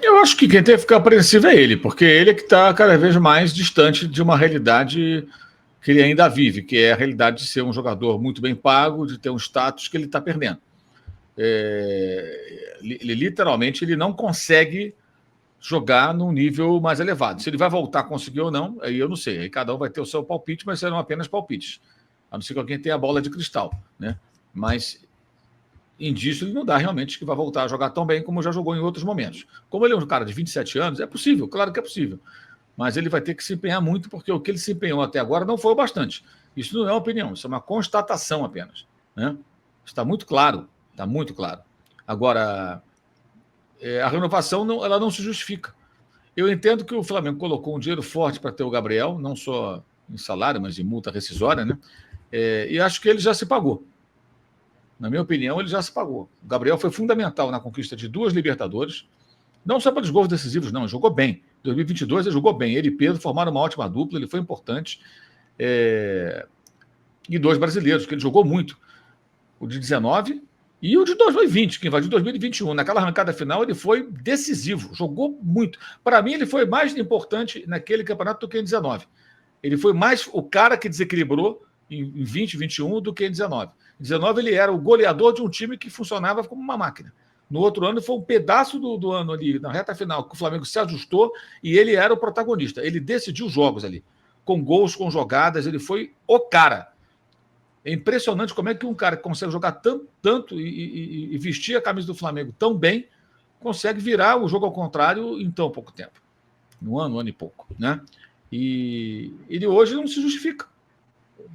Eu acho que quem tem que ficar apreensivo é ele, porque ele é que está cada vez mais distante de uma realidade que ele ainda vive, que é a realidade de ser um jogador muito bem pago, de ter um status que ele está perdendo. Ele literalmente ele não consegue jogar num nível mais elevado. Se ele vai voltar a conseguir ou não, aí eu não sei. Aí cada um vai ter o seu palpite, mas serão apenas palpites. A não ser que alguém tenha a bola de cristal, né? Mas indício ele não dá realmente que vai voltar a jogar tão bem como já jogou em outros momentos. Como ele é um cara de 27 anos, é possível, claro que é possível. Mas ele vai ter que se empenhar muito, porque o que ele se empenhou até agora não foi o bastante. Isso não é uma opinião, isso é uma constatação apenas. Né? Está muito claro, está muito claro. Agora, a renovação não, ela não se justifica. Eu entendo que o Flamengo colocou um dinheiro forte para ter o Gabriel, não só em salário, mas em multa rescisória, né? E acho que ele já se pagou. Na minha opinião, ele já se pagou. O Gabriel foi fundamental na conquista de 2 Libertadores, não só pelos gols decisivos, não, ele jogou bem. Em 2022 ele jogou bem. Ele e Pedro formaram uma ótima dupla, ele foi importante. E 2 brasileiros, que ele jogou muito. O de 19 e o de 2020, que invadiu 2021. Naquela arrancada final, ele foi decisivo, jogou muito. Para mim, ele foi mais importante naquele campeonato do que em 19. Ele foi mais o cara que desequilibrou em 20, 21 do que em 19. Em 19, ele era o goleador de um time que funcionava como uma máquina. No outro ano, foi um pedaço do ano ali, na reta final, que o Flamengo se ajustou e ele era o protagonista. Ele decidiu os jogos ali, com gols, com jogadas, ele foi o cara. É impressionante como é que um cara que consegue jogar tanto e vestir a camisa do Flamengo tão bem, consegue virar o jogo ao contrário em tão pouco tempo. Um ano e pouco, né? E ele hoje não se justifica.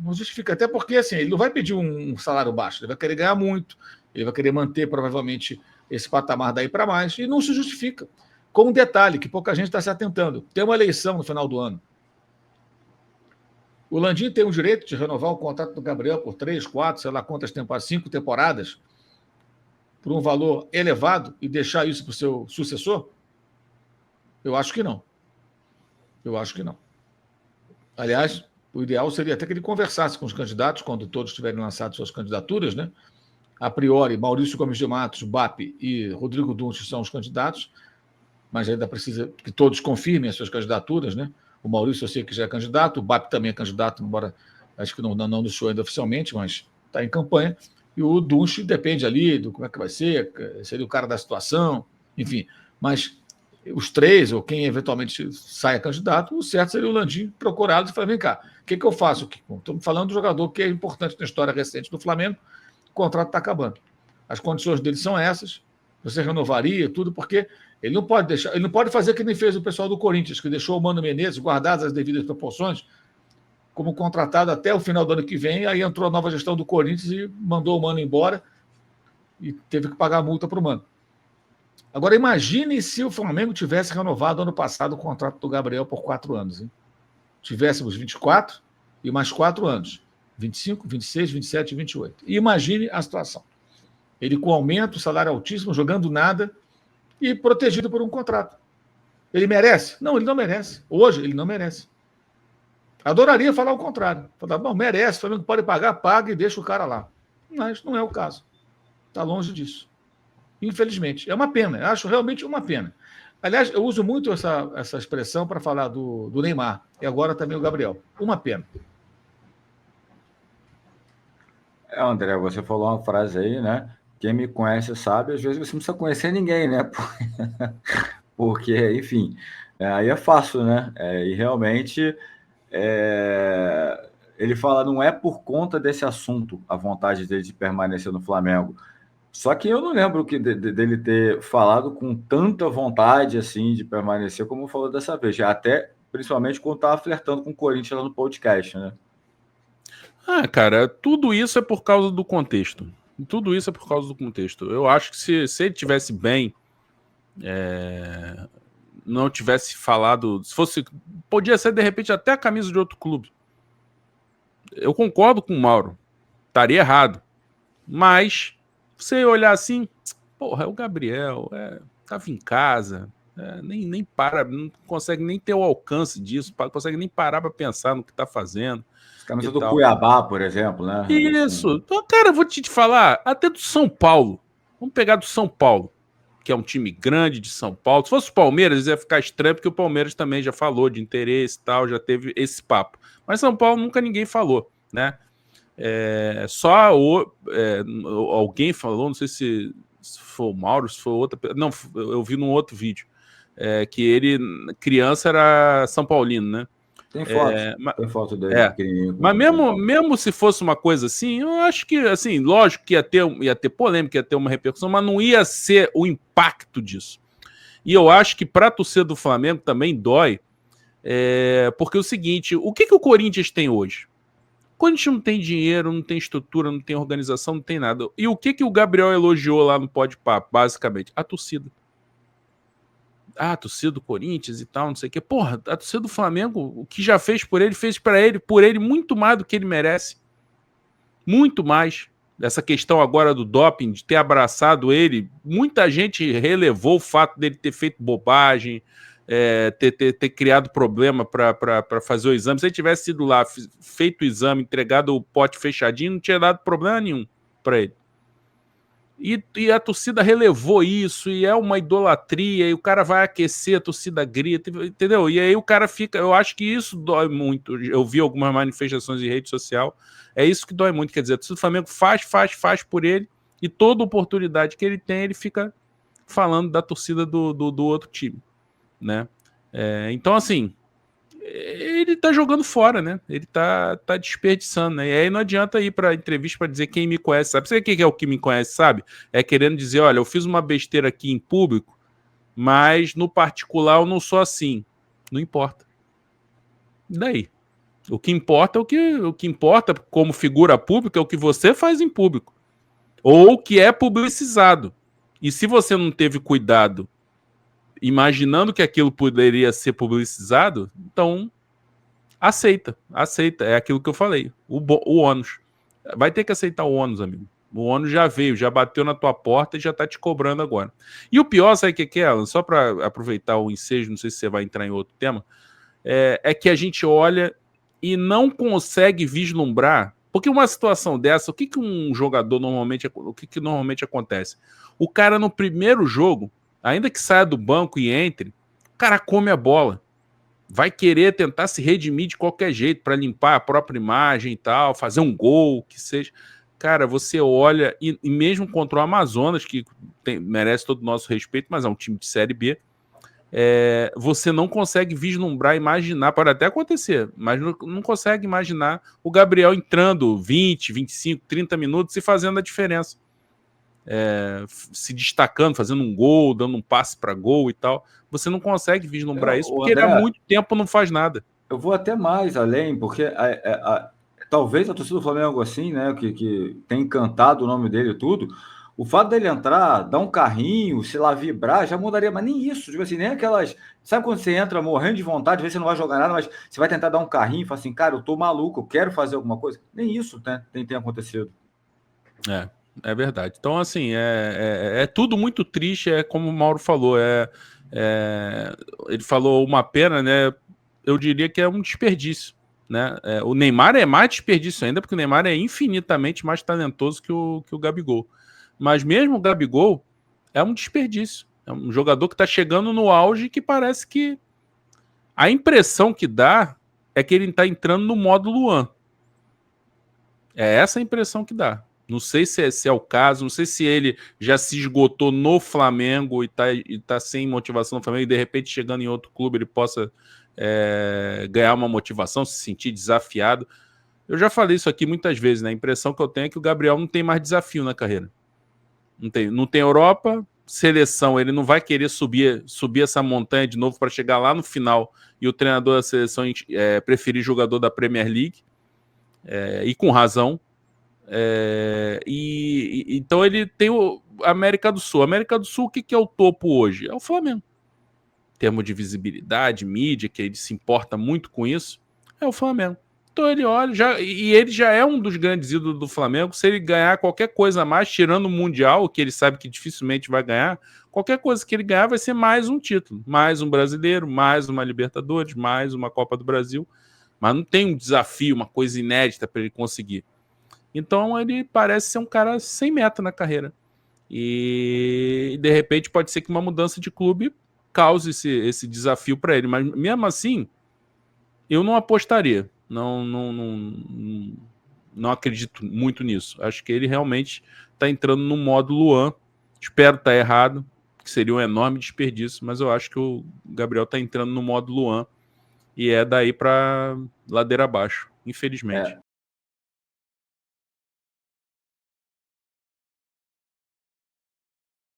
Não justifica, até porque assim, ele não vai pedir um salário baixo, ele vai querer ganhar muito, ele vai querer manter provavelmente esse patamar daí para mais, e não se justifica. Com um detalhe que pouca gente está se atentando: tem uma eleição no final do ano. O Landim tem o direito de renovar o contrato do Gabriel por 3, 4, sei lá quantas temporadas, 5 temporadas, por um valor elevado e deixar isso para o seu sucessor? Eu acho que não. Eu acho que não. Aliás, o ideal seria até que ele conversasse com os candidatos, quando todos tiverem lançado suas candidaturas, né? A priori, Maurício Gomes de Matos, BAP e Rodrigo Dunst são os candidatos, mas ainda precisa que todos confirmem as suas candidaturas, né? O Maurício eu sei que já é candidato, o BAP também é candidato, embora acho que não anunciou ainda oficialmente, mas está em campanha. E o Dunst depende ali do como é que vai ser, seria o cara da situação, enfim. Mas os 3, ou quem eventualmente saia candidato, o certo seria o Landim procurá-los e falar: vem cá, o que eu faço aqui? Estamos falando do jogador que é importante na história recente do Flamengo, o contrato está acabando. As condições dele são essas, você renovaria tudo, porque ele não pode deixar, ele não pode fazer que nem fez o pessoal do Corinthians, que deixou o Mano Menezes, guardadas as devidas proporções, como contratado até o final do ano que vem, aí entrou a nova gestão do Corinthians e mandou o Mano embora e teve que pagar a multa para o Mano. Agora, imagine se o Flamengo tivesse renovado ano passado o contrato do Gabriel por 4 anos. Hein? Tivéssemos 24 e mais 4 anos. 25, 26, 27 e 28. E imagine a situação. Ele com aumento, salário altíssimo, jogando nada e protegido por um contrato. Ele merece? Não, ele não merece. Hoje, ele não merece. Adoraria falar o contrário. Falar: bom, merece, o Flamengo pode pagar, paga e deixa o cara lá. Mas não é o caso. Está longe disso. Infelizmente. É uma pena. Eu acho realmente uma pena. Aliás, eu uso muito essa expressão para falar do Neymar. E agora também o Gabriel. Uma pena. André, você falou uma frase aí, né? Quem me conhece sabe, às vezes você não precisa conhecer ninguém, né? Porque, enfim, aí é fácil, né? E realmente ele fala, não é por conta desse assunto a vontade dele de permanecer no Flamengo. Só que eu não lembro dele ter falado com tanta vontade assim de permanecer como falou dessa vez. Até, principalmente, quando estava flertando com o Corinthians lá no podcast, né? Cara, tudo isso é por causa do contexto. Tudo isso é por causa do contexto. Eu acho que se ele tivesse bem, não tivesse falado, se fosse, podia ser de repente até a camisa de outro clube. Eu concordo com o Mauro, estaria errado. Mas você olhar assim, porra, é o Gabriel, tava em casa, nem para, não consegue nem ter o alcance disso, consegue nem parar para pensar no que tá fazendo. Camisa do Cuiabá, por exemplo, né? Isso. Então, cara, eu vou te falar, até do São Paulo. Vamos pegar do São Paulo. que é um time grande de São Paulo. Se fosse o Palmeiras, ia ficar estranho, porque o Palmeiras também já falou de interesse e tal, já teve esse papo. Mas São Paulo nunca ninguém falou, né? Alguém falou, não sei se foi o Mauro, se foi outra... Não, eu vi num outro vídeo, que ele, criança, era São Paulino, né? Tem foto dele pequenininho. Mas mesmo se fosse uma coisa assim, eu acho que, assim, lógico que ia ter polêmica, ia ter uma repercussão, mas não ia ser o impacto disso. E eu acho que para a torcida do Flamengo também dói, porque é o seguinte, o que o Corinthians tem hoje? O Corinthians não tem dinheiro, não tem estrutura, não tem organização, não tem nada. E o que o Gabriel elogiou lá no Podpah, basicamente? A torcida. A torcida do Corinthians e tal, não sei o quê. Porra, a torcida do Flamengo, o que já fez por ele muito mais do que ele merece. Muito mais. Essa questão agora do doping, de ter abraçado ele, muita gente relevou o fato dele ter feito bobagem, ter criado problema para fazer o exame. Se ele tivesse ido lá, feito o exame, entregado o pote fechadinho, não tinha dado problema nenhum para ele. E a torcida relevou isso, e é uma idolatria, e o cara vai aquecer, a torcida grita, entendeu? E aí o cara fica... Eu acho que isso dói muito. Eu vi algumas manifestações em rede social, é isso que dói muito. Quer dizer, a torcida do Flamengo faz por ele, e toda oportunidade que ele tem, ele fica falando da torcida do outro time, né? Então, assim, ele tá jogando fora, né? Ele tá desperdiçando, né? E aí não adianta ir pra entrevista pra dizer quem me conhece, sabe? Você quem é o que me conhece, sabe? É querendo dizer, olha, eu fiz uma besteira aqui em público, mas no particular eu não sou assim. Não importa. E daí? O que importa é o que importa como figura pública é o que você faz em público. Ou o que é publicizado. E se você não teve cuidado imaginando que aquilo poderia ser publicizado, então aceita. É aquilo que eu falei, o ônus. Vai ter que aceitar o ônus, amigo. O ônus já veio, já bateu na tua porta e já tá te cobrando agora. E o pior, sabe o que é, Alan? Só para aproveitar o ensejo, não sei se você vai entrar em outro tema, é que a gente olha e não consegue vislumbrar, porque uma situação dessa, o que um jogador normalmente acontece? O cara no primeiro jogo, ainda que saia do banco e entre, o cara come a bola. Vai querer tentar se redimir de qualquer jeito para limpar a própria imagem e tal, fazer um gol, que seja. Cara, você olha, e mesmo contra o Amazonas, que merece todo o nosso respeito, mas é um time de Série B, você não consegue vislumbrar, imaginar, pode até acontecer, mas não consegue imaginar o Gabriel entrando 20, 25, 30 minutos e fazendo a diferença. Se destacando, fazendo um gol, dando um passe para gol e tal. Você não consegue vislumbrar isso, porque André, ele há muito tempo não faz nada. Eu vou até mais além, porque talvez a torcida do Flamengo, assim, né, que tem encantado o nome dele e tudo, o fato dele entrar, dar um carrinho, sei lá, vibrar, já mudaria, mas nem isso, tipo assim, nem aquelas... Sabe quando você entra morrendo de vontade, às vezes você não vai jogar nada, mas você vai tentar dar um carrinho e fala assim, cara, eu tô maluco, eu quero fazer alguma coisa. Nem isso, né, tem acontecido. É verdade. Então, assim, é tudo muito triste, como o Mauro falou, ele falou uma pena, né? Eu diria que é um desperdício, né? O Neymar é mais desperdício ainda, porque o Neymar é infinitamente mais talentoso que o Gabigol. Mas mesmo o Gabigol é um desperdício. É um jogador que está chegando no auge que parece que a impressão que dá é que ele está entrando no modo Luan. É essa a impressão que dá. Não sei se é o caso, não sei se ele já se esgotou no Flamengo e tá sem motivação no Flamengo e de repente chegando em outro clube ele possa ganhar uma motivação, se sentir desafiado. Eu já falei isso aqui muitas vezes, né? A impressão que eu tenho é que o Gabriel não tem mais desafio na carreira. Não tem Europa, seleção, ele não vai querer subir essa montanha de novo para chegar lá no final e o treinador da seleção preferir jogador da Premier League, e com razão. Então ele tem a América do Sul. A América do Sul, o que é o topo hoje? É o Flamengo. Em termos de visibilidade, mídia, que ele se importa muito com isso, é o Flamengo. Então ele olha, ele já é um dos grandes ídolos do Flamengo. Se ele ganhar qualquer coisa a mais, tirando o Mundial, que ele sabe que dificilmente vai ganhar, qualquer coisa que ele ganhar vai ser mais um título, mais um brasileiro, mais uma Libertadores, mais uma Copa do Brasil. Mas não tem um desafio, uma coisa inédita para ele conseguir. Então ele parece ser um cara sem meta na carreira. E de repente pode ser que uma mudança de clube cause esse desafio para ele. Mas mesmo assim, eu não apostaria. Não acredito muito nisso. Acho que ele realmente está entrando no modo Luan. Espero estar errado, que seria um enorme desperdício, mas eu acho que o Gabriel está entrando no modo Luan e é daí para ladeira abaixo, infelizmente.